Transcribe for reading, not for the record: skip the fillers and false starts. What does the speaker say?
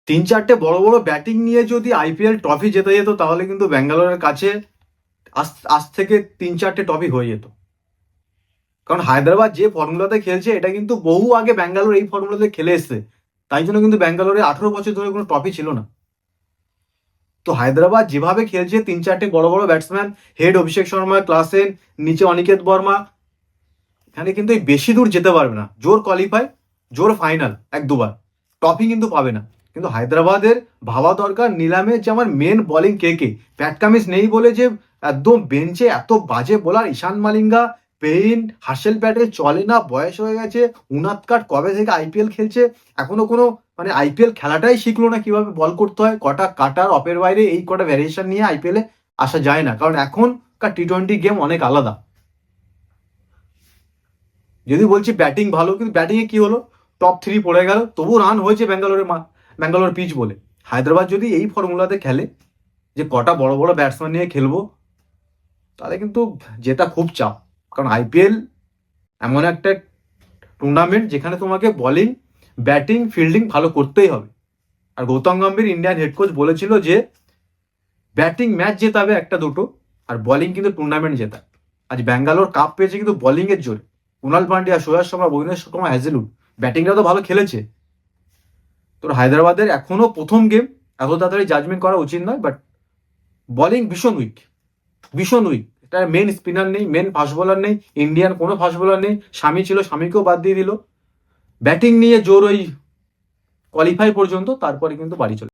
3-4টে বড় বড় ব্যাটিং নিয়ে যদি আইপিএল ট্রফি জেতা যেত তাহলে কিন্তু ব্যাঙ্গালোরের কাছে আজ থেকে 3-4টে ট্রফি হয়ে যেত। কারণ হায়দ্রাবাদ যে ফর্মুলাতে খেলছে এটা কিন্তু বহু আগে ব্যাঙ্গালোর এই ফর্মুলাতে খেলে এসছে, তাই জন্য কিন্তু ব্যাঙ্গালোরে 18 বছর ধরে কোনো ট্রফি ছিল না। তো হায়দ্রাবাদ যেভাবে খেলছে 3-4টে বড় বড় batsman, head Abhishek Sharma, Klaasen, নিচে অনিকেত বর্মা, এখানে কিন্তু এই বেশি দূর যেতে পারবে না। জোর কোয়ালিফাই, জোর ফাইনাল 1-2বার, ট্রফি কিন্তু পাবে না। কিন্তু হায়দ্রাবাদের ভাবা দরকার নিলামে যে আমার মেন বোলিং কে। প্যাট কামিন্স নেই বলে যে একদম বেঞ্চে এত বাজে বোলার, ঈশান মালিঙ্গা, পেইন, হার্শেল প্যাটেল চলে না, বয়স হয়ে গেছে, উনাৎকাট কবে থেকে আইপিএল খেলছে, এখনো কোনো মানে আইপিএল খেলাটাই শিখলো না কিভাবে বল করতে হয়, কটা কাটার অপের বাইরে এই কটা ভ্যারিয়েশন নিয়ে আইপিএলে আসা যায় না, কারণ এখনকার টি-20 গেম অনেক আলাদা। যদি বলছি ব্যাটিং ভালো, কিন্তু ব্যাটিংয়ে কি হলো, টপ 3 পড়ে গেল, তবু রান হয়েছে ব্যাঙ্গালোর পিচ বলে। হায়দ্রাবাদ যদি এই ফর্মুলাতে খেলে যে কটা বড় বড় ব্যাটসম্যান নিয়ে খেলবো, তাহলে কিন্তু জেতা খুব চাপ। কারণ আইপিএল এমন একটা টুর্নামেন্ট যেখানে তোমাকে বোলিং, ব্যাটিং, ফিল্ডিং ভালো করতেই হবে। আর Gautam Gambhir Indian head coach বলেছিল যে ব্যাটিং ম্যাচ জেতাবে 1-2, আর বোলিং কিন্তু টুর্নামেন্ট জেতায়। আজ ব্যাঙ্গালোর কাপ পেয়েছে কিন্তু বোলিং এর জোরে। কুণাল পান্ডিয়া, শ্রেয়স শর্মা, ভুবনেশ্বর কুমার, হ্যাজেলউড, ব্যাটিংটা তো ভালো খেলেছে। তোর হায়দ্রাবাদের এখনো প্রথম গেম, এত তাড়াতাড়ি জাজমেন্ট করা উচিত নয়, বাট বোলিং ভীষণ উইক, ভীষণ উইক। এটা মেন স্পিনার নেই, মেন ফাস্ট বোলার নেই, ইন্ডিয়ান কোনো ফাস্ট বোলার নেই। স্বামী ছিল, স্বামীকেও বাদ দিয়ে দিল। ব্যাটিং নিয়ে জোর ওই কোয়ালিফাই পর্যন্ত, তারপরে কিন্তু বাড়ি চলে